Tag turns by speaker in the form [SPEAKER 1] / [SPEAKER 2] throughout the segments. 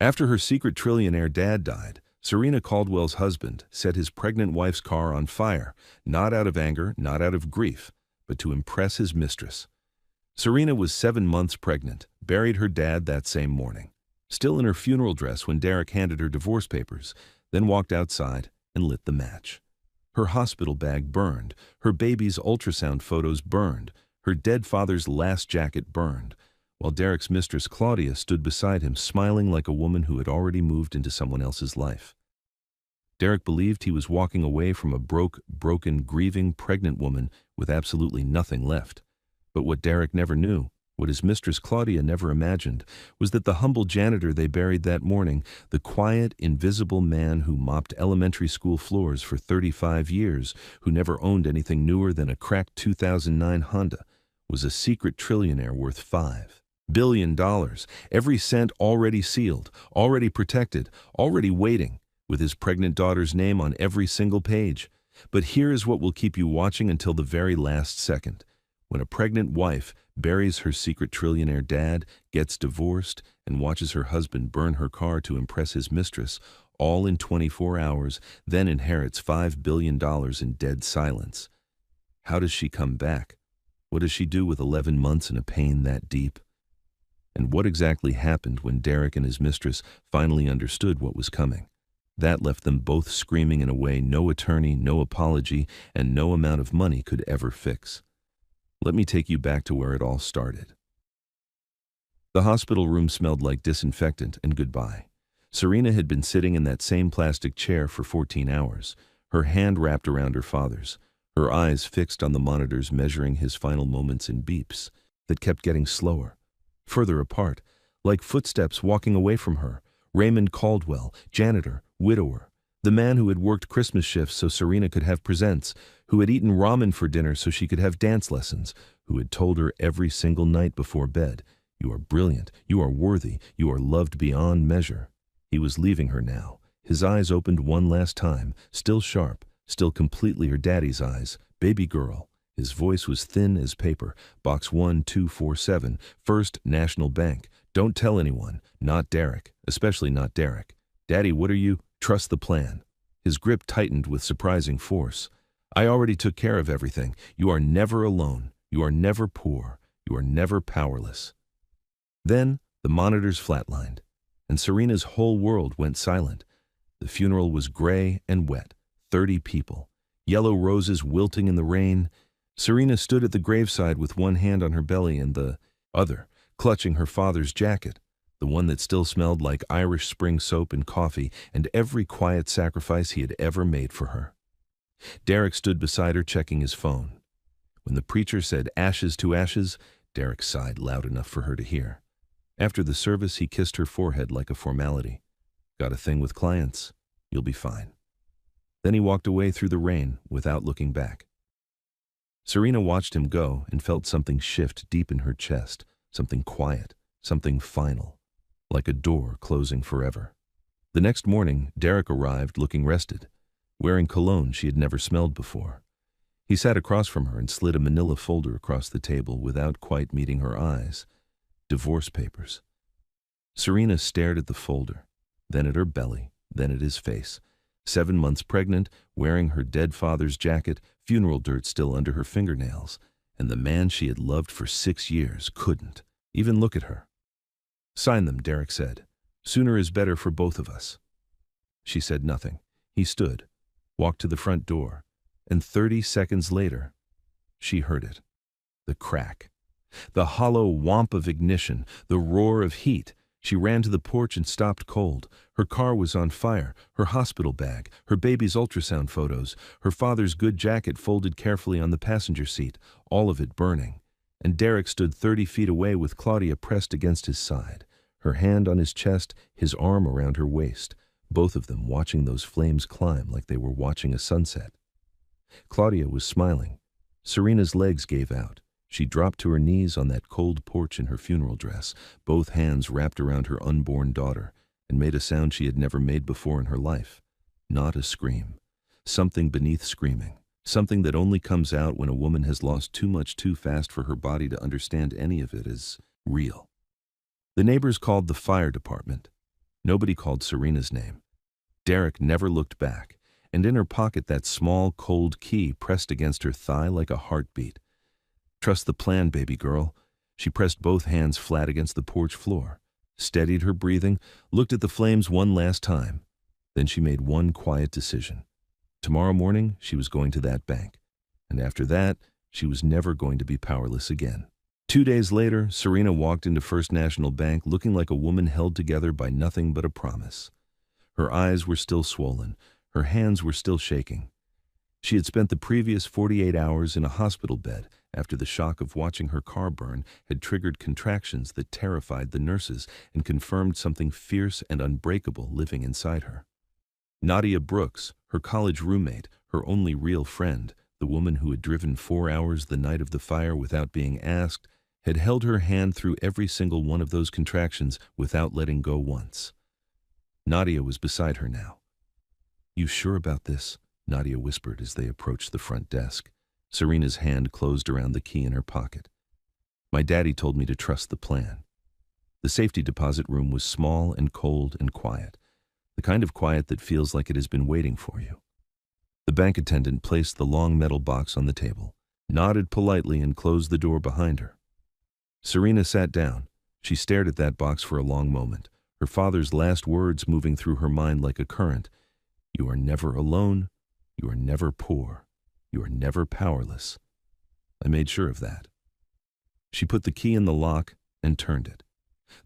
[SPEAKER 1] After her secret trillionaire dad died, Serena Caldwell's husband set his pregnant wife's car on fire, not out of anger, not out of grief, but to impress his mistress. Serena was 7 months pregnant, buried her dad that same morning, still in her funeral dress when Derek handed her divorce papers, then walked outside and lit the match. Her hospital bag burned, her baby's ultrasound photos burned, her dead father's last jacket burned, while Derek's mistress Claudia stood beside him smiling like a woman who had already moved into someone else's life. Derek believed he was walking away from a broken, grieving, pregnant woman with absolutely nothing left. But what Derek never knew, what his mistress Claudia never imagined, was that the humble janitor they buried that morning, the quiet, invisible man who mopped elementary school floors for 35 years, who never owned anything newer than a cracked 2009 Honda, was a secret trillionaire worth $5 billion, every cent already sealed, already protected, already waiting, with his pregnant daughter's name on every single page. But here is what will keep you watching until the very last second. When a pregnant wife buries her secret trillionaire dad, gets divorced, and watches her husband burn her car to impress his mistress, all in 24 hours, then inherits $5 billion in dead silence. How does she come back? What does she do with 11 months in a pain that deep? And what exactly happened when Derek and his mistress finally understood what was coming? That left them both screaming in a way no attorney, no apology, and no amount of money could ever fix. Let me take you back to where it all started. The hospital room smelled like disinfectant and goodbye. Serena had been sitting in that same plastic chair for 14 hours, her hand wrapped around her father's, her eyes fixed on the monitors measuring his final moments in beeps that kept getting slower, further apart, like footsteps walking away from her. Raymond Caldwell, janitor, widower, the man who had worked Christmas shifts so Serena could have presents, who had eaten ramen for dinner so she could have dance lessons, who had told her every single night before bed, "You are brilliant, you are worthy, you are loved beyond measure." He was leaving her now, his eyes opened one last time, still sharp, still completely her daddy's eyes. "Baby girl." His voice was thin as paper. "Box 1247, First National Bank. Don't tell anyone, not Derek, especially not Derek. Daddy, what are you? Trust the plan." His grip tightened with surprising force. "I already took care of everything. You are never alone. You are never poor. You are never powerless." Then the monitors flatlined, and Serena's whole world went silent. The funeral was gray and wet. 30 people. Yellow roses wilting in the rain. Serena stood at the graveside with one hand on her belly and the other clutching her father's jacket, the one that still smelled like Irish spring soap and coffee and every quiet sacrifice he had ever made for her. Derek stood beside her checking his phone. When the preacher said ashes to ashes, Derek sighed loud enough for her to hear. After the service, he kissed her forehead like a formality. "Got a thing with clients? You'll be fine." Then he walked away through the rain without looking back. Serena watched him go and felt something shift deep in her chest, something quiet, something final, like a door closing forever. The next morning, Derek arrived looking rested, wearing cologne she had never smelled before. He sat across from her and slid a manila folder across the table without quite meeting her eyes. Divorce papers. Serena stared at the folder, then at her belly, then at his face. 7 months pregnant, wearing her dead father's jacket, funeral dirt still under her fingernails, and the man she had loved for 6 years couldn't even look at her. "Sign them," Derek said. "Sooner is better for both of us." She said nothing. He stood, walked to the front door, and 30 seconds later, she heard it. The crack. The hollow whomp of ignition, the roar of heat. She ran to the porch and stopped cold. Her car was on fire, her hospital bag, her baby's ultrasound photos, her father's good jacket folded carefully on the passenger seat, all of it burning. And Derek stood 30 feet away with Claudia pressed against his side, her hand on his chest, his arm around her waist, both of them watching those flames climb like they were watching a sunset. Claudia was smiling. Serena's legs gave out. She dropped to her knees on that cold porch in her funeral dress, both hands wrapped around her unborn daughter, and made a sound she had never made before in her life. Not a scream. Something beneath screaming. Something that only comes out when a woman has lost too much too fast for her body to understand any of it is real. The neighbors called the fire department. Nobody called Serena's name. Derek never looked back, and in her pocket that small, cold key pressed against her thigh like a heartbeat. Trust the plan, baby girl. She pressed both hands flat against the porch floor, steadied her breathing, looked at the flames one last time. Then she made one quiet decision. Tomorrow morning, she was going to that bank. And after that, she was never going to be powerless again. 2 days later, Serena walked into First National Bank looking like a woman held together by nothing but a promise. Her eyes were still swollen. Her hands were still shaking. She had spent the previous 48 hours in a hospital bed after the shock of watching her car burn had triggered contractions that terrified the nurses and confirmed something fierce and unbreakable living inside her. Nadia Brooks, her college roommate, her only real friend, the woman who had driven 4 hours the night of the fire without being asked, had held her hand through every single one of those contractions without letting go once. Nadia was beside her now. "You sure about this?" Nadia whispered as they approached the front desk. Serena's hand closed around the key in her pocket. "My daddy told me to trust the plan." The safety deposit room was small and cold and quiet, the kind of quiet that feels like it has been waiting for you. The bank attendant placed the long metal box on the table, nodded politely, and closed the door behind her. Serena sat down. She stared at that box for a long moment, her father's last words moving through her mind like a current. "You are never alone. You are never poor. You are never powerless." I made sure of that. She put the key in the lock and turned it.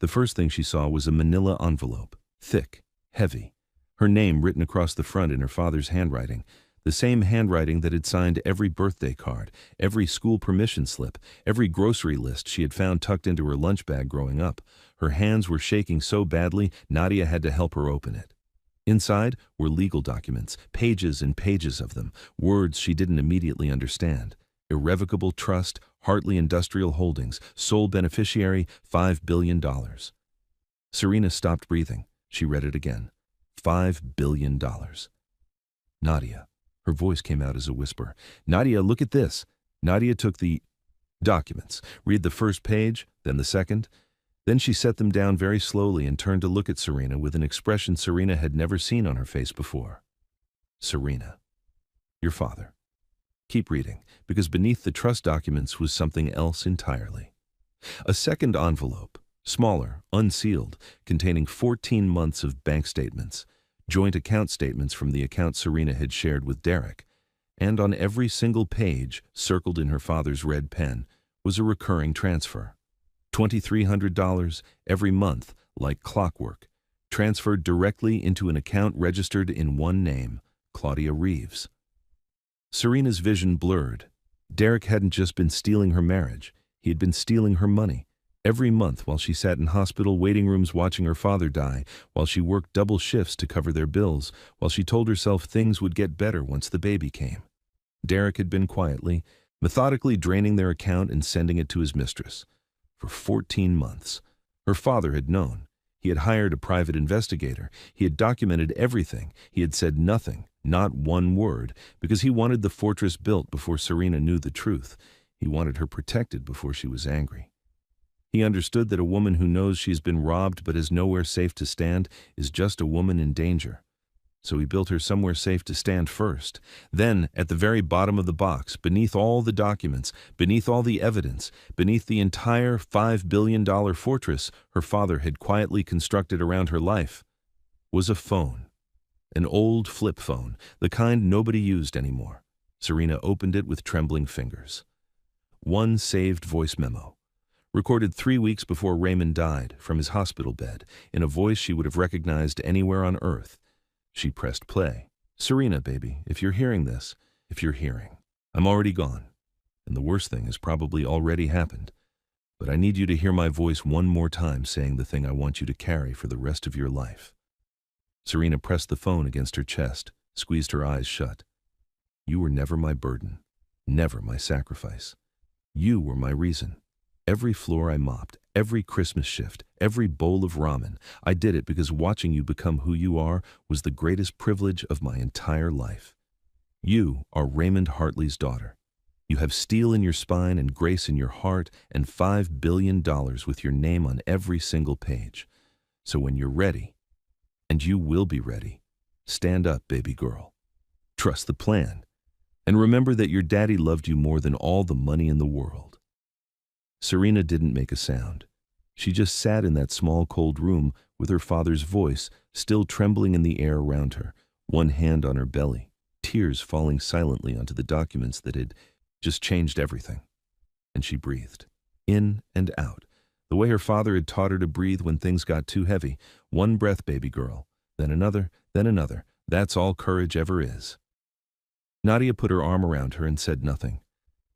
[SPEAKER 1] The first thing she saw was a manila envelope, thick, heavy, her name written across the front in her father's handwriting, the same handwriting that had signed every birthday card, every school permission slip, every grocery list she had found tucked into her lunch bag growing up. Her hands were shaking so badly, Nadia had to help her open it. Inside were legal documents, pages and pages of them, words she didn't immediately understand. Irrevocable trust, Hartley Industrial Holdings, sole beneficiary, $5 billion. Serena stopped breathing. She read it again. $5 billion. "Nadia." Her voice came out as a whisper. "Nadia, look at this." Nadia took the documents, read the first page, then the second. Then she set them down very slowly and turned to look at Serena with an expression Serena had never seen on her face before. "Serena, your father." Keep reading, because beneath the trust documents was something else entirely. A second envelope, smaller, unsealed, containing 14 months of bank statements, joint account statements from the account Serena had shared with Derek, and on every single page, circled in her father's red pen, was a recurring transfer. $2,300 every month, like clockwork, transferred directly into an account registered in one name, Claudia Reeves. Serena's vision blurred. Derek hadn't just been stealing her marriage, he had been stealing her money. Every month while she sat in hospital waiting rooms watching her father die, while she worked double shifts to cover their bills, while she told herself things would get better once the baby came. Derek had been quietly, methodically draining their account and sending it to his mistress. For 14 months. Her father had known. He had hired a private investigator. He had documented everything. He had said nothing, not one word, because he wanted the fortress built before Serena knew the truth. He wanted her protected before she was angry. He understood that a woman who knows she's been robbed but is nowhere safe to stand is just a woman in danger. So he built her somewhere safe to stand first. Then, at the very bottom of the box, beneath all the documents, beneath all the evidence, beneath the entire $5 billion fortress her father had quietly constructed around her life, was a phone. An old flip phone, the kind nobody used anymore. Serena opened it with trembling fingers. One saved voice memo. Recorded 3 weeks before Raymond died, from his hospital bed, in a voice she would have recognized anywhere on earth. She pressed play. "Serena, baby, if you're hearing this, if you're hearing, I'm already gone, and the worst thing has probably already happened. But I need you to hear my voice one more time saying the thing I want you to carry for the rest of your life." Serena pressed the phone against her chest, squeezed her eyes shut. "You were never my burden, never my sacrifice. You were my reason. Every floor I mopped, every Christmas shift, every bowl of ramen, I did it because watching you become who you are was the greatest privilege of my entire life. You are Raymond Hartley's daughter. You have steel in your spine and grace in your heart and $5 billion with your name on every single page. So when you're ready, and you will be ready. Stand up, baby girl. Trust the plan. And remember that your daddy loved you more than all the money in the world." Serena didn't make a sound. She just sat in that small, cold room with her father's voice still trembling in the air around her, one hand on her belly, tears falling silently onto the documents that had just changed everything. And she breathed, in and out, the way her father had taught her to breathe when things got too heavy. One breath, baby girl, then another, then another. That's all courage ever is. Nadia put her arm around her and said nothing,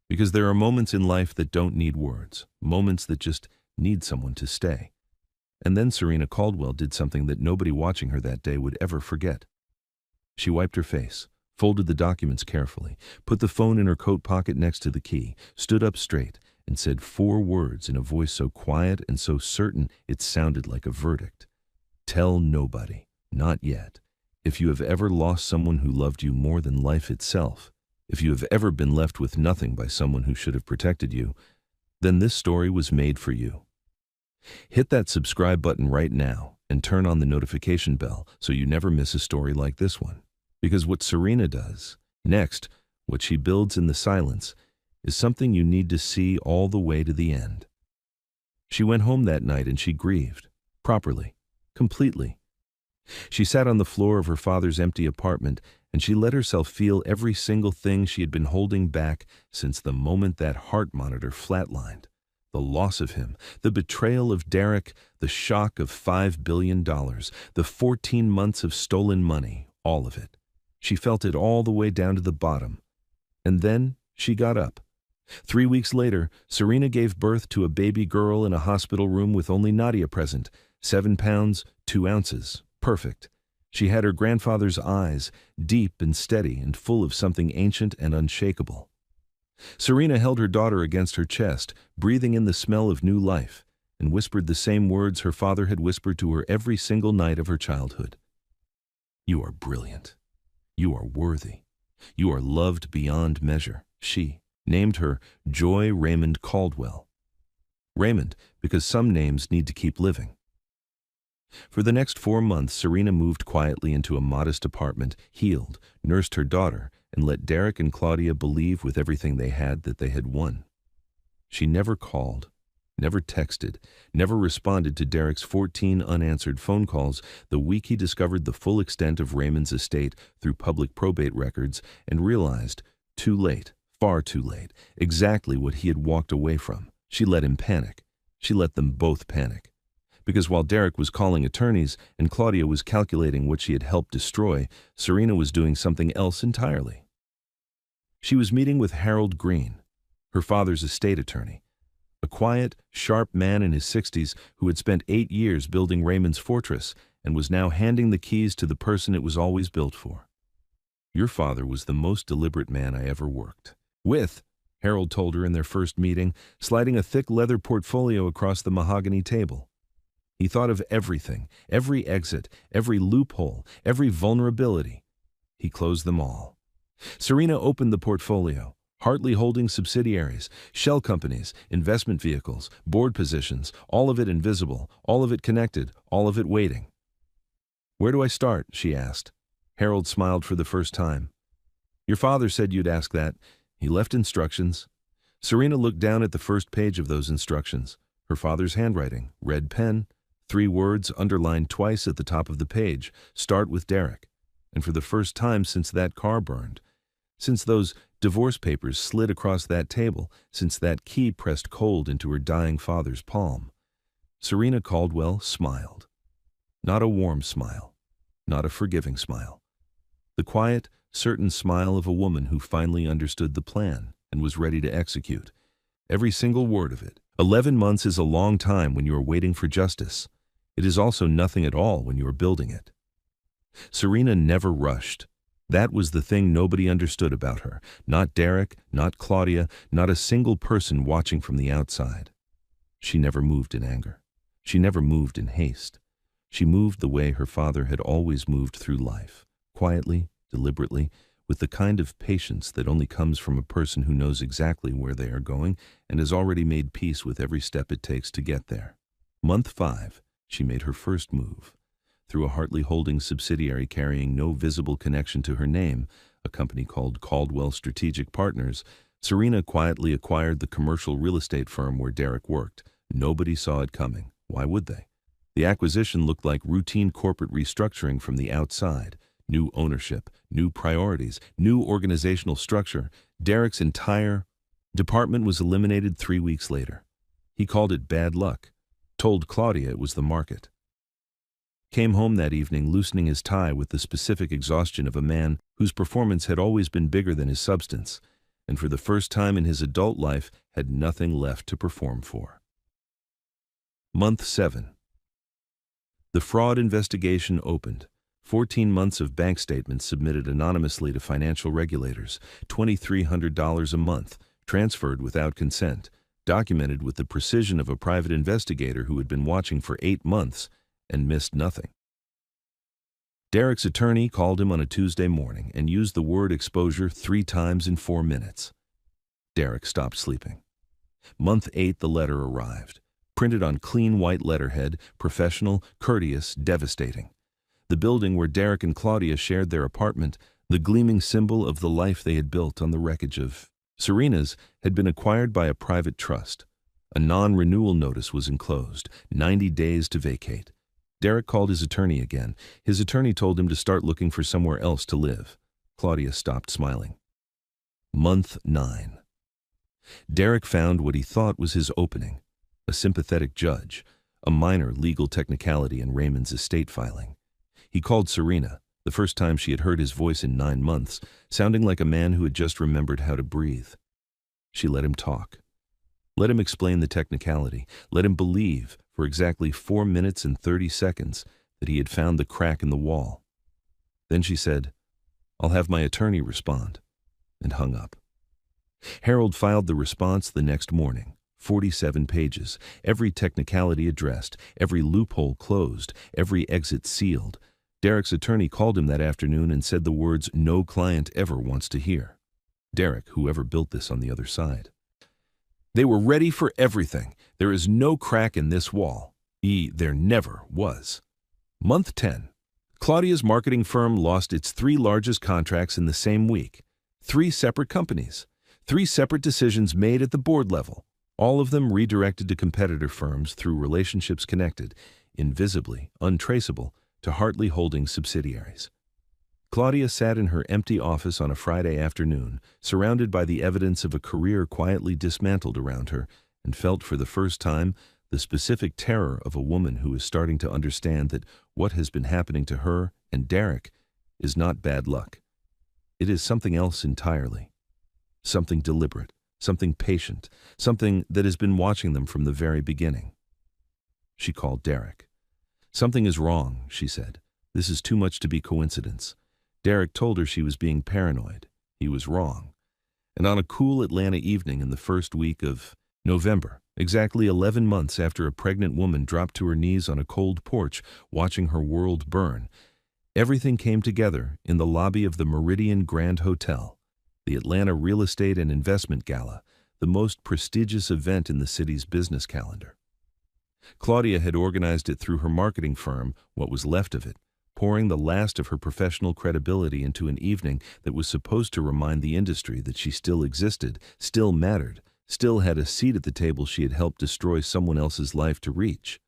[SPEAKER 1] because there are moments in life that don't need words, moments that just need someone to stay. And then Serena Caldwell did something that nobody watching her that day would ever forget. She wiped her face, folded the documents carefully, put the phone in her coat pocket next to the key, stood up straight, and said 4 words in a voice so quiet and so certain it sounded like a verdict. "Tell nobody, not yet. If you have ever lost someone who loved you more than life itself, if you have ever been left with nothing by someone who should have protected you, then this story was made for you. Hit that subscribe button right now and turn on the notification bell so you never miss a story like this one. Because what Serena does next, what she builds in the silence, is something you need to see all the way to the end." She went home that night and she grieved, properly, completely. She sat on the floor of her father's empty apartment and she let herself feel every single thing she had been holding back since the moment that heart monitor flatlined. The loss of him, the betrayal of Derek, the shock of $5 billion, the 14 months of stolen money, all of it. She felt it all the way down to the bottom. And then she got up. 3 weeks later, Serena gave birth to a baby girl in a hospital room with only Nadia present. 7 pounds, 2 ounces. Perfect. She had her grandfather's eyes, deep and steady and full of something ancient and unshakable. Serena held her daughter against her chest, breathing in the smell of new life, and whispered the same words her father had whispered to her every single night of her childhood. "You are brilliant. You are worthy. You are loved beyond measure." She named her Joy Raymond Caldwell. Raymond, because some names need to keep living. For the next 4 months, Serena moved quietly into a modest apartment, healed, nursed her daughter, and let Derek and Claudia believe with everything they had that they had won. She never called, never texted, never responded to Derek's 14 unanswered phone calls the week he discovered the full extent of Raymond's estate through public probate records and realized, too late, far too late, exactly what he had walked away from. She let him panic. She let them both panic. Because while Derek was calling attorneys and Claudia was calculating what she had helped destroy, Serena was doing something else entirely. She was meeting with Harold Green, her father's estate attorney, a quiet, sharp man in his 60s who had spent 8 years building Raymond's fortress and was now handing the keys to the person it was always built for. "Your father was the most deliberate man I ever worked with," Harold told her in their first meeting, sliding a thick leather portfolio across the mahogany table. He thought of everything, every exit, every loophole, every vulnerability. He closed them all. Serena opened the portfolio, Hartley holding subsidiaries, shell companies, investment vehicles, board positions, all of it invisible, all of it connected, all of it waiting. "Where do I start?" she asked. Harold smiled for the first time. "Your father said you'd ask that. He left instructions." Serena looked down at the first page of those instructions. Her father's handwriting, red pen, 3 words underlined twice at the top of the page, "Start with Derek." And for the first time since that car burned, since those divorce papers slid across that table, since that key pressed cold into her dying father's palm, Serena Caldwell smiled. Not a warm smile, not a forgiving smile. The quiet, certain smile of a woman who finally understood the plan and was ready to execute. Every single word of it. 11 months is a long time when you are waiting for justice. It is also nothing at all when you are building it. Serena never rushed. That was the thing nobody understood about her. Not Derek, not Claudia, not a single person watching from the outside. She never moved in anger. She never moved in haste. She moved the way her father had always moved through life, quietly, deliberately, with the kind of patience that only comes from a person who knows exactly where they are going and has already made peace with every step it takes to get there. Month 5, she made her first move. through a Hartley Holdings subsidiary carrying no visible connection to her name, a company called Caldwell Strategic Partners, Serena quietly acquired the commercial real estate firm where Derek worked. Nobody saw it coming. Why would they? The acquisition looked like routine corporate restructuring from the outside. New ownership, new priorities, new organizational structure. Derek's entire department was eliminated 3 weeks later. He called it bad luck, told Claudia it was the market. Came home that evening loosening his tie with the specific exhaustion of a man whose performance had always been bigger than his substance, and for the first time in his adult life had nothing left to perform for. Month 7. The fraud investigation opened. 14 months of bank statements submitted anonymously to financial regulators, $2,300 a month, transferred without consent, documented with the precision of a private investigator who had been watching for 8 months and missed nothing. Derek's attorney called him on a Tuesday morning and used the word exposure 3 times in 4 minutes. Derek stopped sleeping. Month 8, the letter arrived. Printed on clean white letterhead, professional, courteous, devastating. The building where Derek and Claudia shared their apartment, the gleaming symbol of the life they had built on the wreckage of Serena's, had been acquired by a private trust. A non-renewal notice was enclosed, 90 days to vacate. Derek called his attorney again. His attorney told him to start looking for somewhere else to live. Claudia stopped smiling. Month 9. Derek found what he thought was his opening. A sympathetic judge, a minor legal technicality in Raymond's estate filing. He called Serena, the first time she had heard his voice in 9 months, sounding like a man who had just remembered how to breathe. She let him talk. Let him explain the technicality. Let him believe, for exactly 4 minutes and 30 seconds, that he had found the crack in the wall. Then she said, "I'll have my attorney respond," and hung up. Harold filed the response the next morning. 47 pages, every technicality addressed, every loophole closed, every exit sealed. Derek's attorney called him that afternoon and said the words no client ever wants to hear. Derek, whoever built this on the other side. They were ready for everything. There is no crack in this wall. There never was. Month 10. Claudia's marketing firm lost its 3 largest contracts in the same week. 3 separate companies. 3 separate decisions made at the board level. All of them redirected to competitor firms through relationships connected, invisibly, untraceable, to Hartley Holdings subsidiaries. Claudia sat in her empty office on a Friday afternoon, surrounded by the evidence of a career quietly dismantled around her, and felt for the first time the specific terror of a woman who is starting to understand that what has been happening to her and Derek is not bad luck. It is something else entirely. Something deliberate, something patient, something that has been watching them from the very beginning. She called Derek. "Something is wrong," she said. "This is too much to be coincidence." Derek told her she was being paranoid. He was wrong. And on a cool Atlanta evening in the first week of November, exactly 11 months after a pregnant woman dropped to her knees on a cold porch watching her world burn, everything came together in the lobby of the Meridian Grand Hotel, the Atlanta Real Estate and Investment Gala, the most prestigious event in the city's business calendar. Claudia had organized it through her marketing firm, what was left of it, pouring the last of her professional credibility into an evening that was supposed to remind the industry that she still existed, still mattered, still had a seat at the table she had helped destroy someone else's life to reach.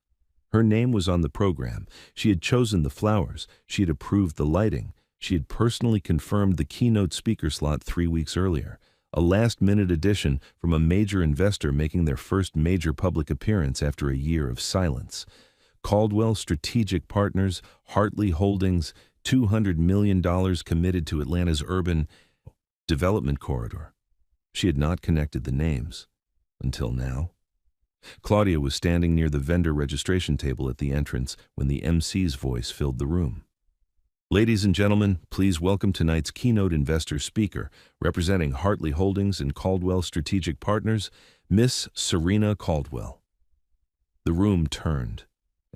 [SPEAKER 1] Her name was on the program. She had chosen the flowers. She had approved the lighting. She had personally confirmed the keynote speaker slot 3 weeks earlier, a last-minute addition from a major investor making their first major public appearance after a year of silence. Caldwell Strategic Partners, Hartley Holdings, $200 million committed to Atlanta's urban development corridor. She had not connected the names. Until now. Claudia was standing near the vendor registration table at the entrance when the MC's voice filled the room. "Ladies and gentlemen, please welcome tonight's keynote investor speaker, representing Hartley Holdings and Caldwell Strategic Partners, Miss Serena Caldwell." The room turned,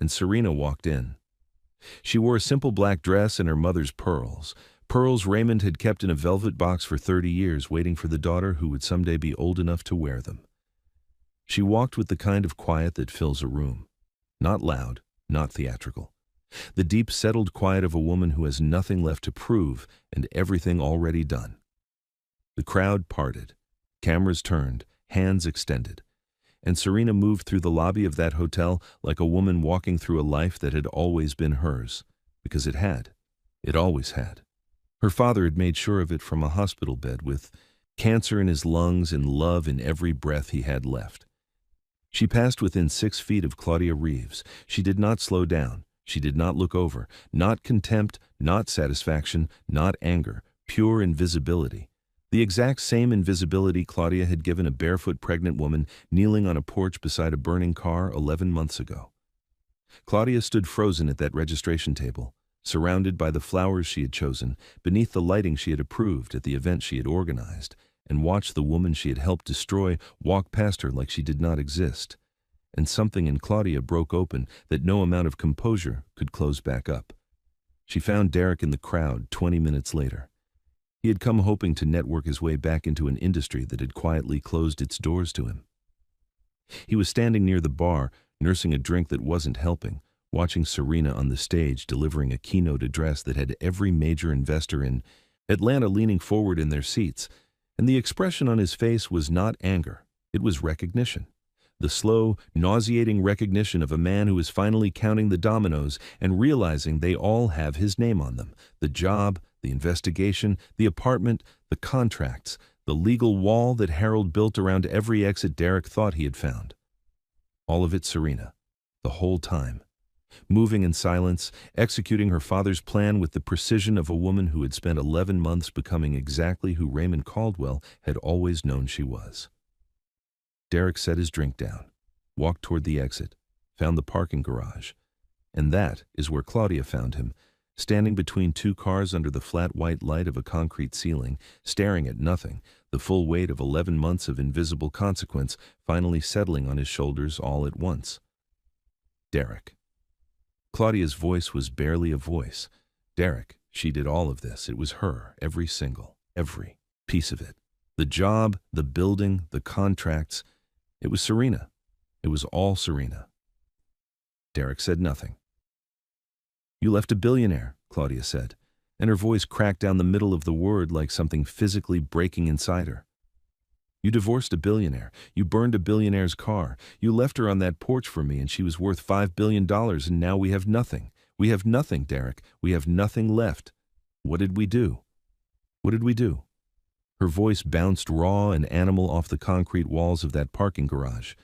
[SPEAKER 1] and Serena walked in. She wore a simple black dress and her mother's pearls. Pearls Raymond had kept in a velvet box for 30 years, waiting for the daughter who would someday be old enough to wear them. She walked with the kind of quiet that fills a room. Not loud, not theatrical. The deep, settled quiet of a woman who has nothing left to prove and everything already done. The crowd parted. Cameras turned, hands extended. And Serena moved through the lobby of that hotel like a woman walking through a life that had always been hers. Because it had. It always had. Her father had made sure of it from a hospital bed with cancer in his lungs and love in every breath he had left. She passed within 6 feet of Claudia Reeves. She did not slow down. She did not look over. Not contempt, not satisfaction, not anger. Pure invisibility. The exact same invisibility Claudia had given a barefoot pregnant woman kneeling on a porch beside a burning car 11 months ago. Claudia stood frozen at that registration table, surrounded by the flowers she had chosen, beneath the lighting she had approved at the event she had organized, and watched the woman she had helped destroy walk past her like she did not exist. And something in Claudia broke open that no amount of composure could close back up. She found Derek in the crowd 20 minutes later. He had come hoping to network his way back into an industry that had quietly closed its doors to him. He was standing near the bar, nursing a drink that wasn't helping, watching Serena on the stage delivering a keynote address that had every major investor in Atlanta leaning forward in their seats, and the expression on his face was not anger, it was recognition. The slow, nauseating recognition of a man who is finally counting the dominoes and realizing they all have his name on them. The job, the investigation, the apartment, the contracts, the legal wall that Harold built around every exit Derek thought he had found. All of it Serena, the whole time. Moving in silence, executing her father's plan with the precision of a woman who had spent 11 months becoming exactly who Raymond Caldwell had always known she was. Derek set his drink down, walked toward the exit, found the parking garage. And that is where Claudia found him, standing between 2 cars under the flat white light of a concrete ceiling, staring at nothing, the full weight of 11 months of invisible consequence finally settling on his shoulders all at once. Derek. Claudia's voice was barely a voice. Derek, she did all of this. It was her, every piece of it. The job, the building, the contracts. It was Serena. It was all Serena. Derek said nothing. "You left a billionaire," Claudia said, and her voice cracked down the middle of the word like something physically breaking inside her. "You divorced a billionaire. You burned a billionaire's car. You left her on that porch for me and she was worth $5 billion and now we have nothing. We have nothing, Derek. We have nothing left. What did we do? What did we do?" Her voice bounced raw and animal off the concrete walls of that parking garage.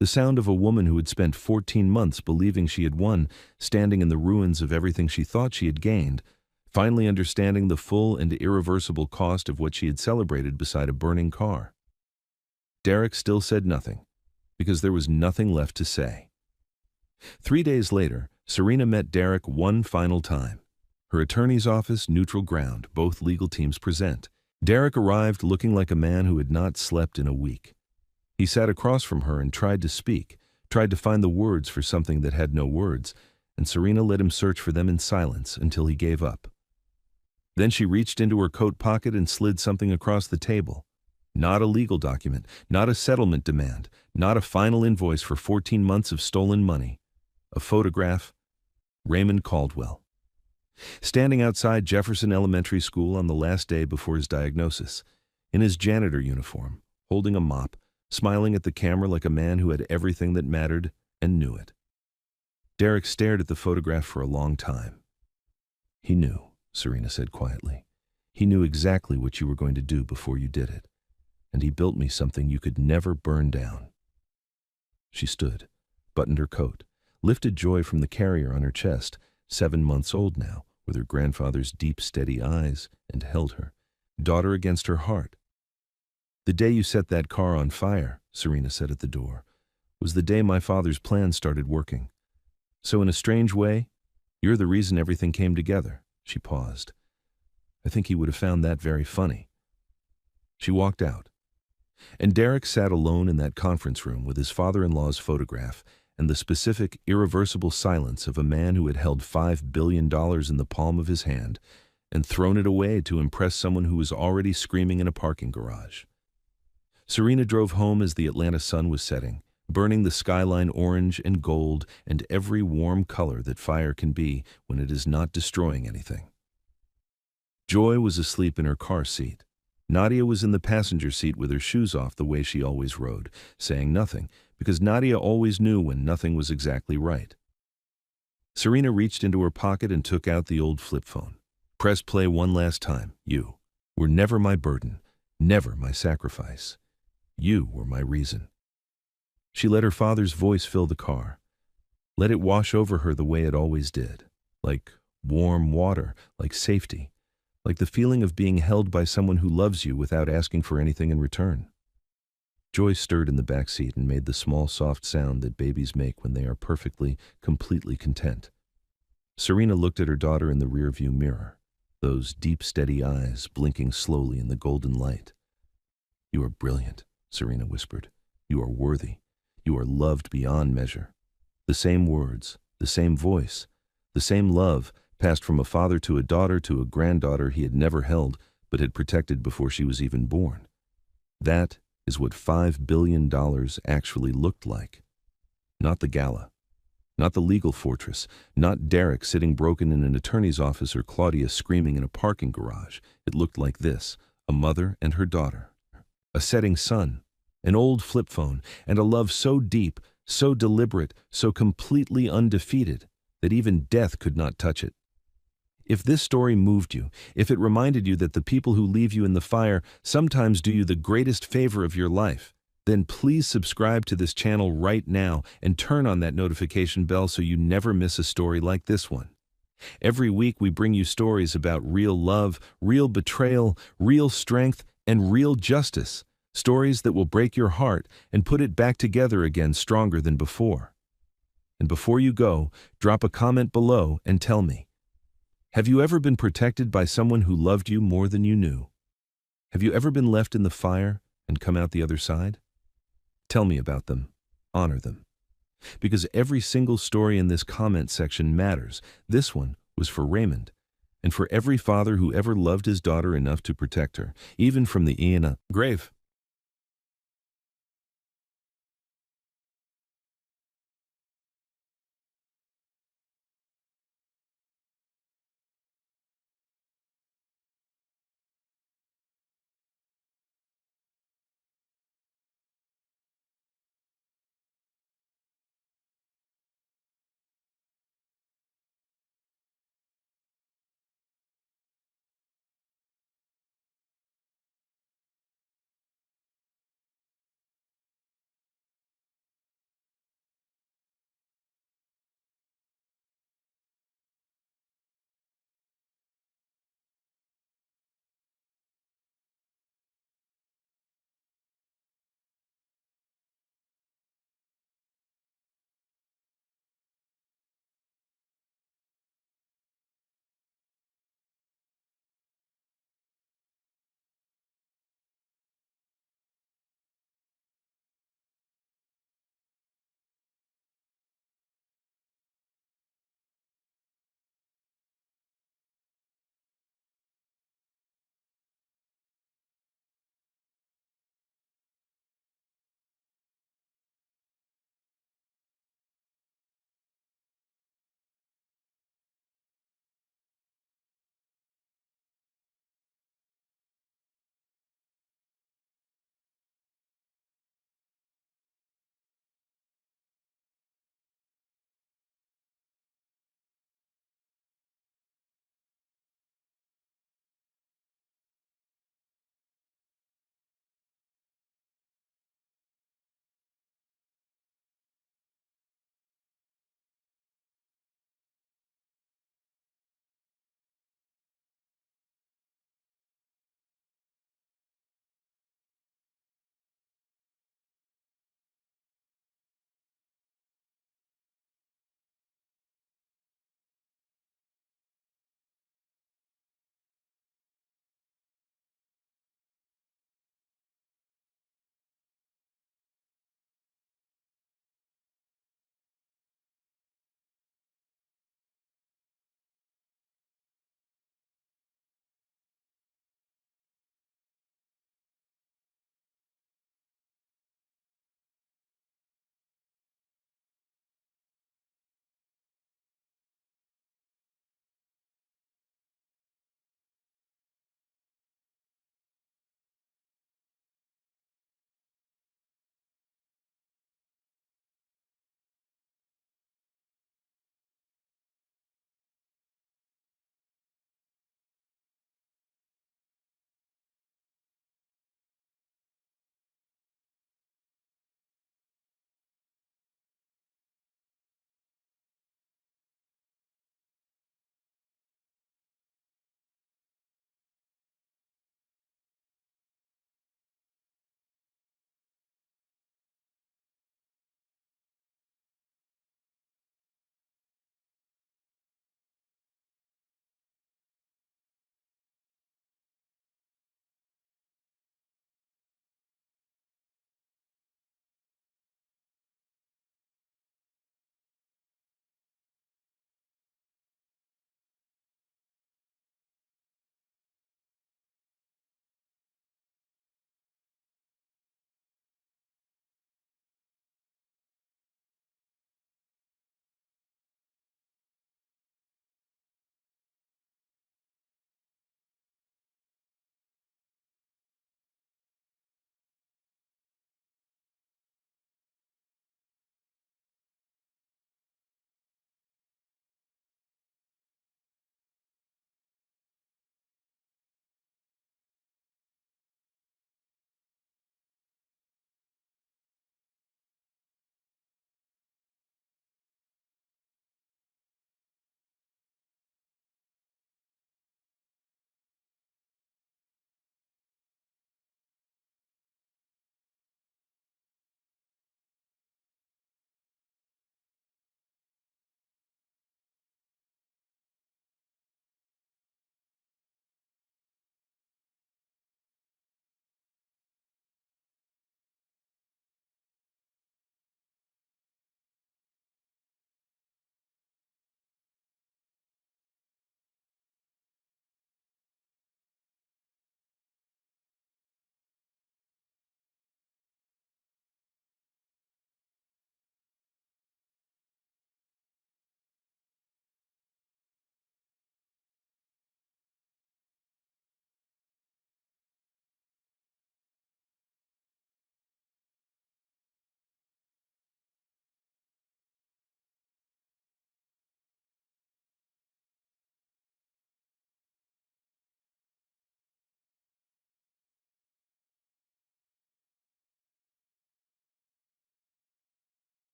[SPEAKER 1] The sound of a woman who had spent 14 months believing she had won, standing in the ruins of everything she thought she had gained, finally understanding the full and irreversible cost of what she had celebrated beside a burning car. Derek still said nothing, because there was nothing left to say. 3 days later, Serena met Derek one final time. Her attorney's office, neutral ground, both legal teams present. Derek arrived looking like a man who had not slept in a week. He sat across from her and tried to speak, tried to find the words for something that had no words, and Serena let him search for them in silence until he gave up. Then she reached into her coat pocket and slid something across the table. Not a legal document, not a settlement demand, not a final invoice for 14 months of stolen money. A photograph. Raymond Caldwell. Standing outside Jefferson Elementary School on the last day before his diagnosis, in his janitor uniform, holding a mop, smiling at the camera like a man who had everything that mattered and knew it. Derek stared at the photograph for a long time. "He knew," Serena said quietly. "He knew exactly what you were going to do before you did it. And he built me something you could never burn down." She stood, buttoned her coat, lifted Joy from the carrier on her chest, 7 months old now, with her grandfather's deep, steady eyes, and held her, daughter against her heart. "The day you set that car on fire," Serena said at the door, "was the day my father's plan started working. So in a strange way, you're the reason everything came together." She paused. "I think he would have found that very funny." She walked out. And Derek sat alone in that conference room with his father-in-law's photograph and the specific, irreversible silence of a man who had held $5 billion in the palm of his hand and thrown it away to impress someone who was already screaming in a parking garage. Serena drove home as the Atlanta sun was setting, burning the skyline orange and gold and every warm color that fire can be when it is not destroying anything. Joy was asleep in her car seat. Nadia was in the passenger seat with her shoes off the way she always rode, saying nothing, because Nadia always knew when nothing was exactly right. Serena reached into her pocket and took out the old flip phone. Press play one last time. You were never my burden, never my sacrifice. You were my reason. She let her father's voice fill the car. Let it wash over her the way it always did, like warm water, like safety, like the feeling of being held by someone who loves you without asking for anything in return. Joy stirred in the back seat and made the small, soft sound that babies make when they are perfectly, completely content. Serena looked at her daughter in the rearview mirror, those deep, steady eyes blinking slowly in the golden light. "You are brilliant," Serena whispered. "You are worthy. You are loved beyond measure." The same words, the same voice, the same love passed from a father to a daughter to a granddaughter he had never held but had protected before she was even born. That is what $5 billion actually looked like. Not the gala, not the legal fortress, not Derek sitting broken in an attorney's office or Claudia screaming in a parking garage. It looked like this: a mother and her daughter, a setting sun, an old flip phone, and a love so deep, so deliberate, so completely undefeated that even death could not touch it. If this story moved you, if it reminded you that the people who leave you in the fire sometimes do you the greatest favor of your life, then please subscribe to this channel right now and turn on that notification bell so you never miss a story like this one. Every week we bring you stories about real love, real betrayal, real strength, and real justice. Stories that will break your heart and put it back together again stronger than before. And before you go, drop a comment below and tell me, have you ever been protected by someone who loved you more than you knew? Have you ever been left in the fire and come out the other side? Tell me about them. Honor them. Because every single story in this comment section matters. This one was for Raymond, and for every father who ever loved his daughter enough to protect her, even from the grave.